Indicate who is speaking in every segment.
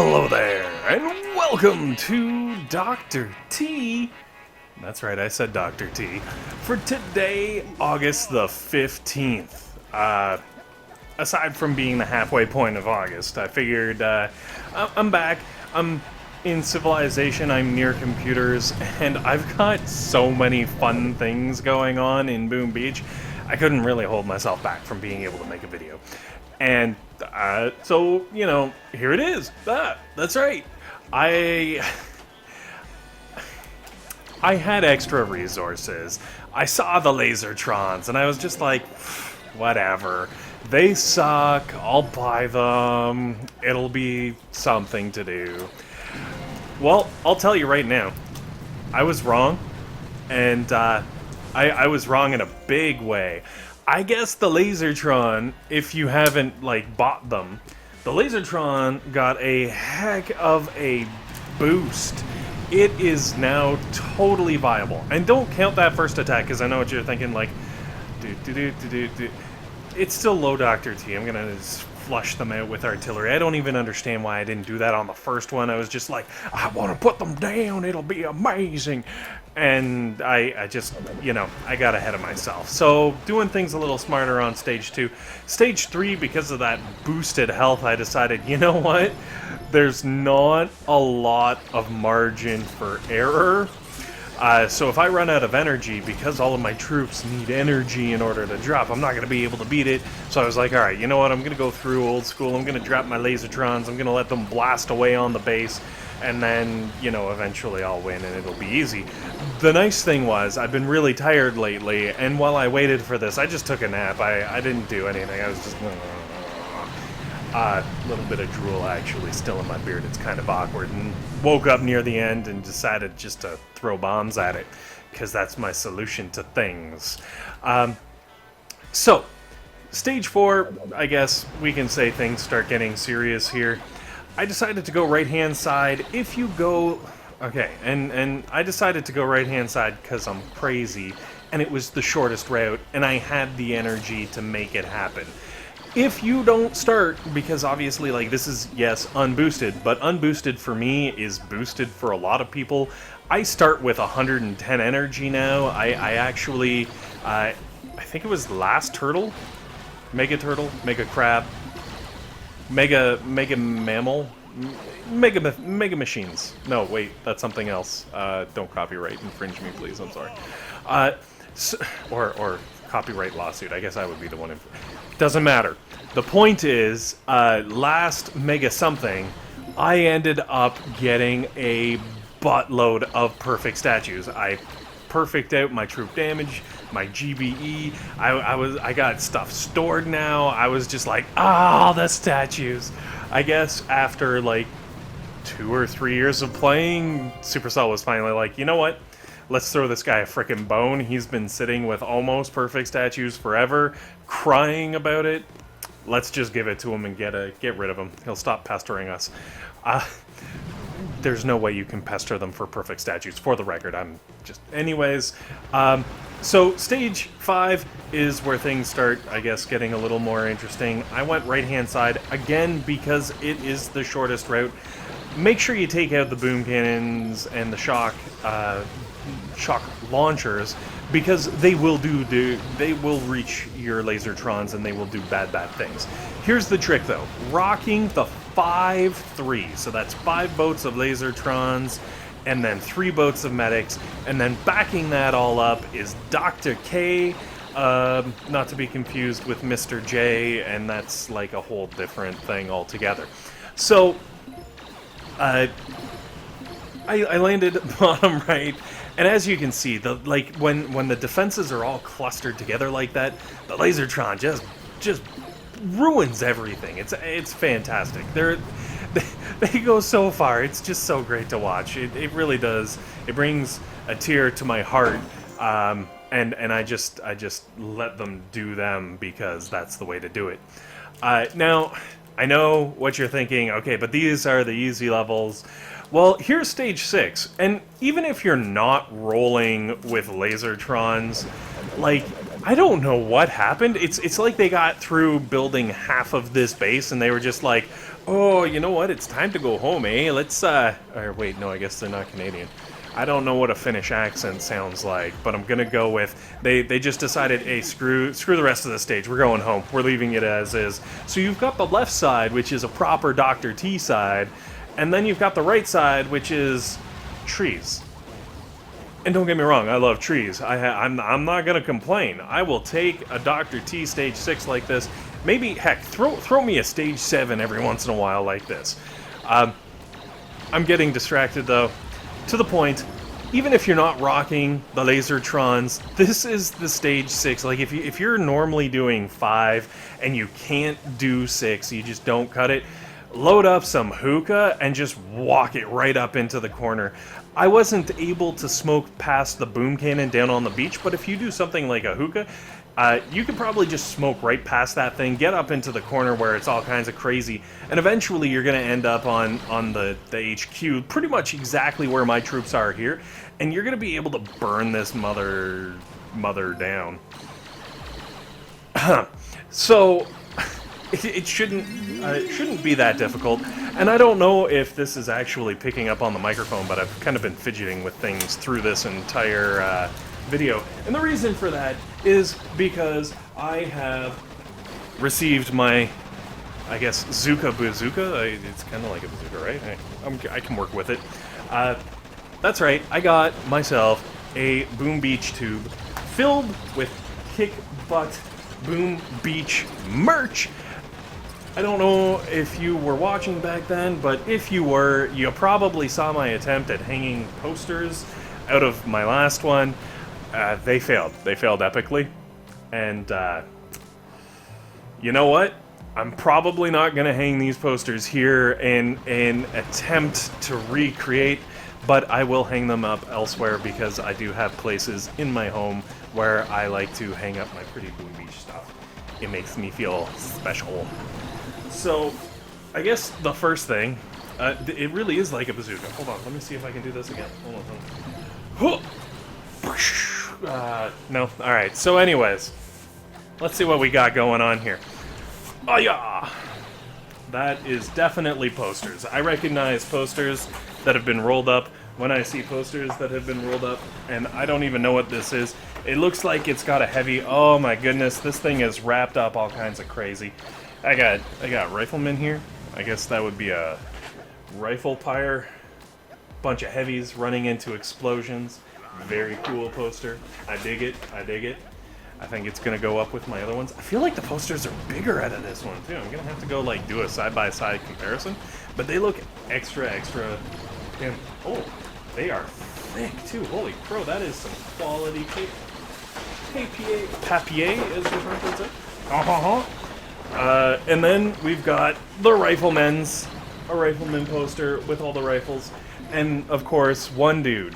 Speaker 1: Hello there, and welcome to Dr. T. That's right, I said Dr. T. For today, August the 15th. Aside from being the halfway point of August, I figured I'm back. I'm in civilization, I'm near computers, and I've got so many fun things going on in Boom Beach, I couldn't really hold myself back from being able to make a video. And so, you know, here it is. That's right. I had extra resources. I saw the Lasertrons, and I was just like, whatever. They suck. I'll buy them. It'll be something to do. Well, I'll tell you right now. I was wrong. And I was wrong in a big way. I guess the Lasertron, if you haven't, bought them, the Lasertron got a heck of a boost. It is now totally viable. And don't count that first attack, because I know what you're thinking, It's still low Dr. T. I'm gonna just flush them out with artillery. I don't even understand why I didn't do that on the first one. I was just like, I want to put them down. It'll be amazing. And I just, I got ahead of myself. So doing things a little smarter on stage 2. Stage 3, because of that boosted health, I decided, you know what? There's not a lot of margin for error. So if I run out of energy, because all of my troops need energy in order to drop, I'm not going to be able to beat it. So I was like, alright, you know what, I'm going to go through old school, I'm going to drop my Lasertrons, I'm going to let them blast away on the base, and then, eventually I'll win and it'll be easy. The nice thing was, I've been really tired lately, and while I waited for this, I just took a nap. I didn't do anything, I was just... A little bit of drool actually still in my beard. It's kind of awkward, and woke up near the end and decided just to throw bombs at it, because that's my solution to things. So, stage 4, I guess we can say things start getting serious here. I decided to go right-hand side. If you go... Okay, and I decided to go right-hand side because I'm crazy, and it was the shortest route, and I had the energy to make it happen. If you don't start, because obviously, this is, yes, unboosted, but unboosted for me is boosted for a lot of people. I start with 110 energy now. I actually, I think it was last turtle? Mega turtle? Mega crab? Mega mammal? Mega machines. No, wait, that's something else. Don't copyright infringe me, please, I'm sorry. Or copyright lawsuit, I guess I would be the one. Doesn't matter. The point is, last Mega something, I ended up getting a buttload of perfect statues. I perfect out my troop damage, my GBE, I got stuff stored now. I was just like, the statues. I guess after 2 or 3 years of playing, Supercell was finally like, you know what? Let's throw this guy a frickin' bone. He's been sitting with almost perfect statues forever, crying about it. Let's just give it to him and get rid of him. He'll stop pestering us. There's no way you can pester them for perfect statues, for the record. I'm just... Anyways, so stage 5 is where things start, I guess, getting a little more interesting. I went right-hand side, again, because it is the shortest route. Make sure you take out the boom cannons and the shock launchers, because they will reach your Lasertrons and they will do bad things. Here's the trick though, rocking the 5-3, so that's 5 boats of Lasertrons and then 3 boats of medics, and then backing that all up is Dr. K, not to be confused with Mr. J, and that's a whole different thing altogether. So I landed bottom right, and as you can see, when the defenses are all clustered together like that, the Lasertron just ruins everything. It's fantastic. They go so far. It's just so great to watch. It really does. It brings a tear to my heart. And I just let them do them because that's the way to do it. Now, I know what you're thinking. Okay, but these are the easy levels. Well, here's stage 6, and even if you're not rolling with Lasertrons, I don't know what happened. It's like they got through building half of this base and they were just like, oh, you know what? It's time to go home, eh? Let's, or wait, no, I guess they're not Canadian. I don't know what a Finnish accent sounds like, but I'm gonna go with, they just decided, hey, screw the rest of the stage. We're going home. We're leaving it as is. So you've got the left side, which is a proper Dr. T side, and then you've got the right side, which is trees. And don't get me wrong, I love trees. I'm not gonna complain. I will take a Dr. T stage 6 like this. Maybe, heck, throw me a stage 7 every once in a while like this. I'm getting distracted though. To the point, even if you're not rocking the Lasertrons, this is the stage 6. Like if you're normally doing 5 and you can't do 6, you just don't cut it. Load up some hookah and just walk it right up into the corner. I wasn't able to smoke past the boom cannon down on the beach, but if you do something like a hookah, you could probably just smoke right past that thing, get up into the corner where it's all kinds of crazy, and eventually you're going to end up on the HQ, pretty much exactly where my troops are here, and you're going to be able to burn this mother down. So it shouldn't be that difficult, and I don't know if this is actually picking up on the microphone, but I've kind of been fidgeting with things through this entire video, and the reason for that is because I have received my, I guess, Zooka bazooka. It's kind of like a bazooka, right? I can work with it. That's right, I got myself a Boom Beach tube filled with kick butt Boom Beach merch. I don't know if you were watching back then, but if you were, you probably saw my attempt at hanging posters out of my last one. They failed. They failed epically. And, you know what? I'm probably not going to hang these posters here in an attempt to recreate, but I will hang them up elsewhere because I do have places in my home where I like to hang up my pretty Boom Beach stuff. It makes me feel special. So, I guess the first thing, it really is like a bazooka. Hold on, let me see if I can do this again. Hold on. No, alright. So anyways, let's see what we got going on here. Oh yeah! That is definitely posters. I recognize posters that have been rolled up when I see posters that have been rolled up, and I don't even know what this is. It looks like it's got a heavy, oh my goodness, this thing is wrapped up all kinds of crazy. I got Riflemen here. I guess that would be a rifle pyre. Bunch of heavies running into explosions. Very cool poster. I dig it. I dig it. I think it's gonna go up with my other ones. I feel like the posters are bigger out of this one too. I'm gonna have to go like do a side-by-side comparison, but they look extra. And, oh, they are thick too. Holy crow, that is some quality papier, as the French would say. And then we've got the Riflemen's, a Rifleman poster with all the rifles. And, of course, one dude.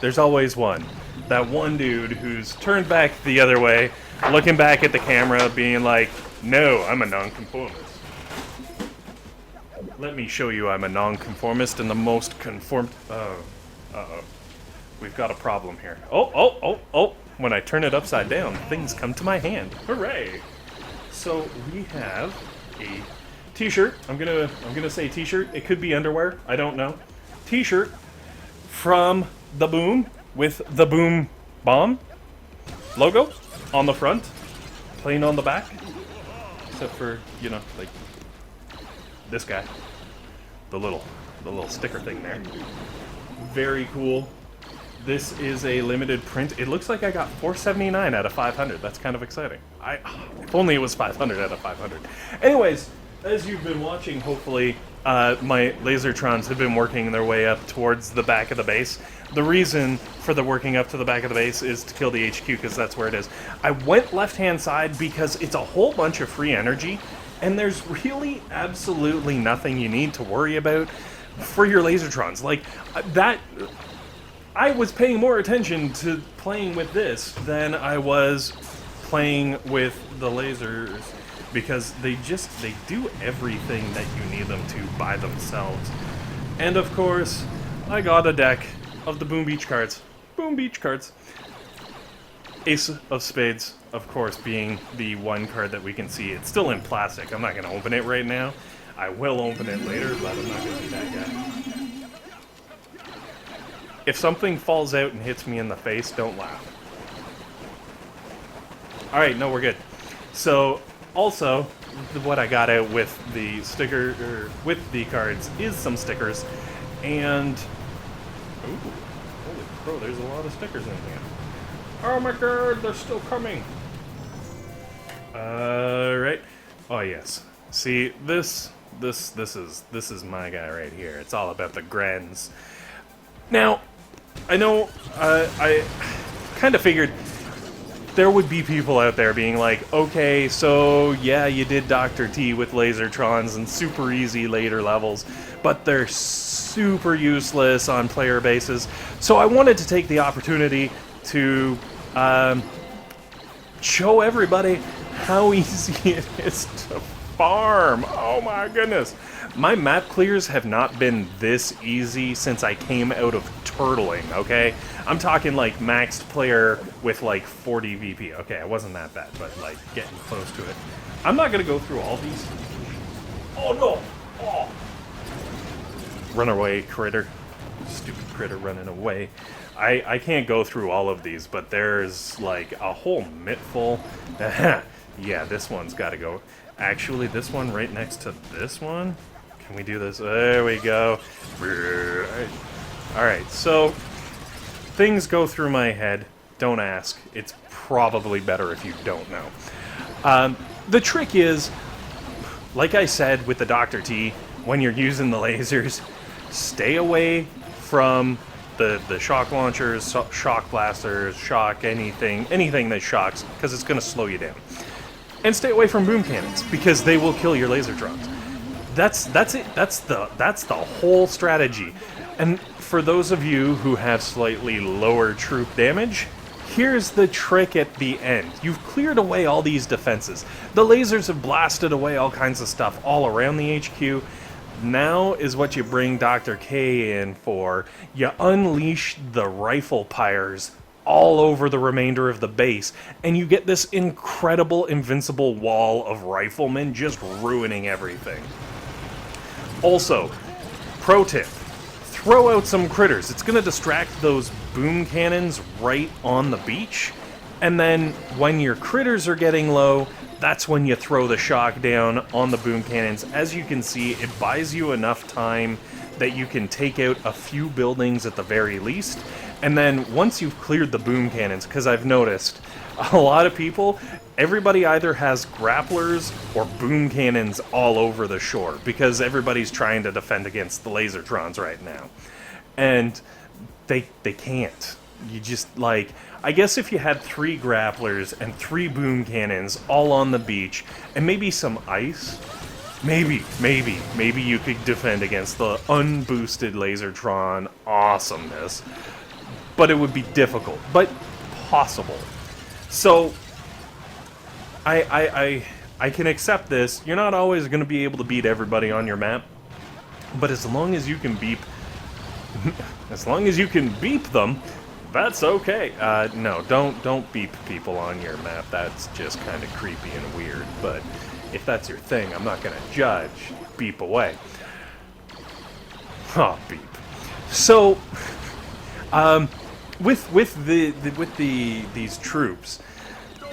Speaker 1: There's always one. That one dude who's turned back the other way, looking back at the camera, being like, no, I'm a nonconformist. Let me show you I'm a nonconformist and the most conformed... Uh-oh. We've got a problem here. Oh. When I turn it upside down, things come to my hand. Hooray! So we have a t-shirt. I'm gonna say t-shirt. It could be underwear. I don't know. T-shirt from the Boom with the Boom Bomb logo on the front, plain on the back, except for, you know, like this guy, the little sticker thing there. Very cool. This is a limited print. It looks like I got 479 out of 500. That's kind of exciting. If only it was 500 out of 500. Anyways, as you've been watching, hopefully, my Lasertrons have been working their way up towards the back of the base. The reason for the working up to the back of the base is to kill the HQ, because that's where it is. I went left-hand side because it's a whole bunch of free energy, and there's really absolutely nothing you need to worry about for your Lasertrons. Like, that... I was paying more attention to playing with this than I was playing with the lasers, because they do everything that you need them to by themselves. And of course, I got a deck of the Boom Beach cards. Boom Beach cards. Ace of Spades, of course, being the one card that we can see. It's still in plastic. I'm not going to open it right now. I will open it later, but I'm not going to be that guy. If something falls out and hits me in the face, don't laugh. Alright, no, we're good. So, also, what I got out with the sticker, or with the cards, is some stickers, and... Ooh, holy crow, there's a lot of stickers in here. Oh my god, they're still coming! Right. Oh yes. See, this is my guy right here. It's all about the Grens. Now, I know, I kind of figured there would be people out there being like, okay, so yeah, you did Dr. T with Lasertrons and super easy later levels, but they're super useless on player bases. So I wanted to take the opportunity to show everybody how easy it is to farm. Oh my goodness. My map clears have not been this easy since I came out of turtling, okay? I'm talking like maxed player with like 40 VP. Okay, it wasn't that bad, but like getting close to it. I'm not gonna go through all these. Oh no! Oh! Run away, critter. Stupid critter running away. I can't go through all of these, but there's like a whole mittful. Yeah, this one's gotta go. Actually, this one right next to this one. Can we do this? There we go. Alright, so things go through my head. Don't ask. It's probably better if you don't know. The trick is, like I said with the Dr. T, when you're using the lasers, stay away from the shock launchers, shock blasters, shock anything that shocks, because it's going to slow you down. And stay away from boom cannons, because they will kill your Lasertrons. That's it. That's the whole strategy. And for those of you who have slightly lower troop damage, here's the trick at the end. You've cleared away all these defenses. The lasers have blasted away all kinds of stuff all around the HQ. Now is what you bring Dr. K in for. You unleash the rifle pyres all over the remainder of the base, and you get this incredible invincible wall of riflemen just ruining everything. Also, pro tip, throw out some critters. It's going to distract those boom cannons right on the beach, and then when your critters are getting low, that's when you throw the shock down on the boom cannons. As you can see, it buys you enough time that you can take out a few buildings at the very least. And then once you've cleared the boom cannons, because I've noticed a lot of people, everybody either has grapplers or boom cannons all over the shore because everybody's trying to defend against the Lasertrons right now. And they can't. You just, like, I guess if you had 3 grapplers and 3 boom cannons all on the beach, and maybe some ice, maybe you could defend against the unboosted Lasertron awesomeness. But it would be difficult, but possible. So, I can accept this. You're not always going to be able to beat everybody on your map, but as long as you can beep, them, that's okay. No, don't beep people on your map. That's just kind of creepy and weird. But if that's your thing, I'm not gonna judge. Beep away. Oh, beep. So, with these troops,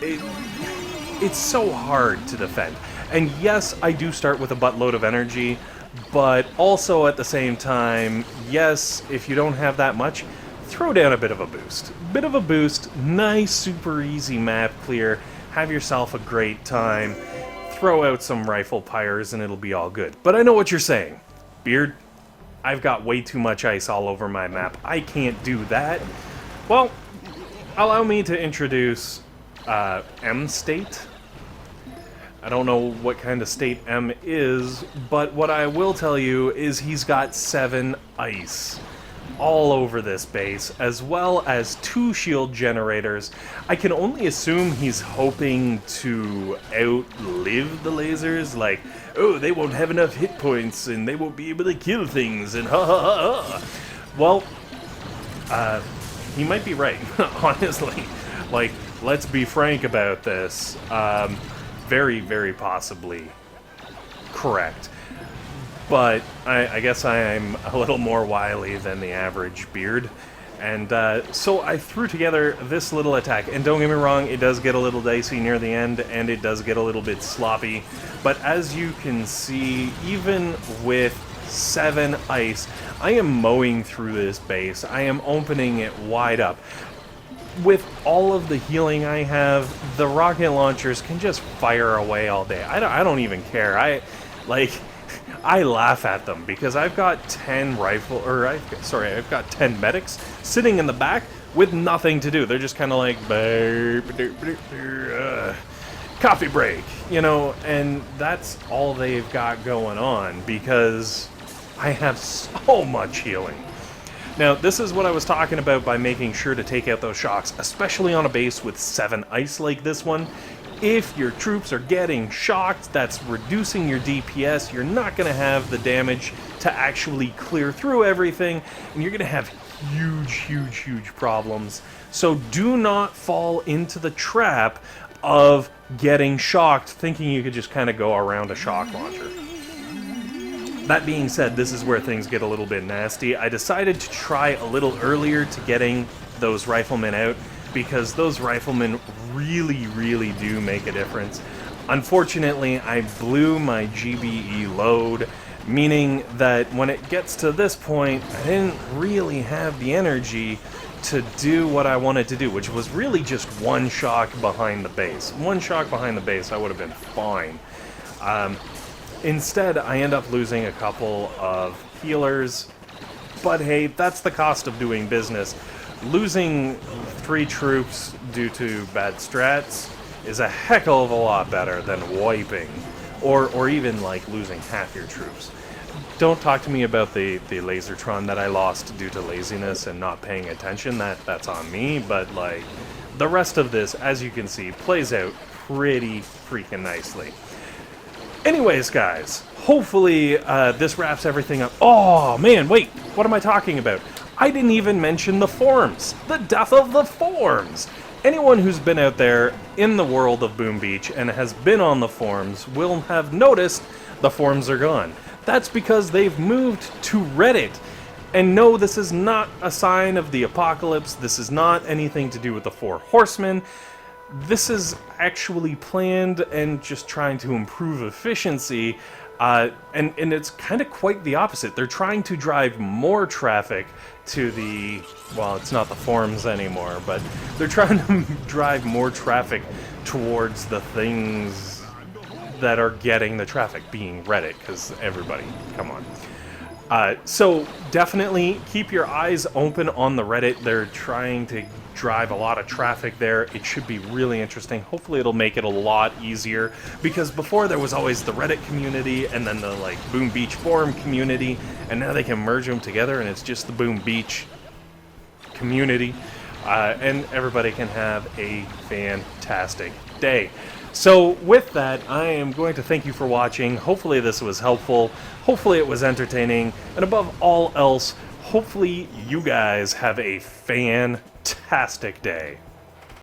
Speaker 1: it's so hard to defend. And yes, I do start with a buttload of energy, but also at the same time, yes, if you don't have that much, throw down a bit of a boost. Bit of a boost, nice, super easy map clear, have yourself a great time, throw out some rifle pyres and it'll be all good. But I know what you're saying. Beard, I've got way too much ice all over my map. I can't do that. Well, allow me to introduce M State. I don't know what kind of state M is, but what I will tell you is he's got 7 ice all over this base, as well as 2 shield generators. I can only assume he's hoping to outlive the lasers, like, oh, they won't have enough hit points and they won't be able to kill things and ha ha ha ha. Well, he might be right, honestly. Like, let's be frank about this. Very, very possibly correct. But I guess I am a little more wily than the average beard. And so I threw together this little attack. And don't get me wrong, it does get a little dicey near the end, and it does get a little bit sloppy. But as you can see, even with 7 ice, I am mowing through this base. I am opening it wide up. With all of the healing I have, the rocket launchers can just fire away all day. I don't even care. I laugh at them because I've got 10 I've got 10 medics sitting in the back with nothing to do. They're just kind of like coffee break, you know, and that's all they've got going on because I have so much healing. Now, this is what I was talking about by making sure to take out those shocks, especially on a base with 7 ice like this one. If your troops are getting shocked, that's reducing your DPS. You're not going to have the damage to actually clear through everything, and you're going to have huge, huge, huge problems. So do not fall into the trap of getting shocked, thinking you could just kind of go around a shock launcher. That being said, this is where things get a little bit nasty. I decided to try a little earlier to getting those riflemen out, because those riflemen really, really do make a difference. Unfortunately, I blew my GBE load, meaning that when it gets to this point, I didn't really have the energy to do what I wanted to do, which was really just 1 shock behind the base. 1 shock behind the base, I would have been fine. Instead, I end up losing a couple of healers, but hey, that's the cost of doing business. Losing 3 troops due to bad strats is a heck of a lot better than wiping, or even like losing half your troops. Don't talk to me about the Lasertron that I lost due to laziness and not paying attention. That's on me, but like the rest of this, as you can see, plays out pretty freaking nicely. Anyways, guys, hopefully this wraps everything up. Oh, man, wait, what am I talking about? I didn't even mention the forms. The death of the forms. Anyone who's been out there in the world of Boom Beach and has been on the forms will have noticed the forms are gone. That's because they've moved to Reddit. And no, this is not a sign of the apocalypse. This is not anything to do with the 4 horsemen. This is actually planned and just trying to improve efficiency, and it's kind of quite the opposite. They're trying to drive more traffic to the, well, it's not the forums anymore, but they're trying to drive more traffic towards the things that are getting the traffic, being Reddit, because everybody, come on. So definitely keep your eyes open on the Reddit. They're trying to drive a lot of traffic there. It should be really interesting. Hopefully it'll make it a lot easier, because before there was always the Reddit community and then the like Boom Beach forum community, and now they can merge them together and it's just the Boom Beach community, and everybody can have a fantastic day. So with that, I am going to thank you for watching. Hopefully this was helpful. Hopefully it was entertaining. And above all else, hopefully you guys have a fantastic day.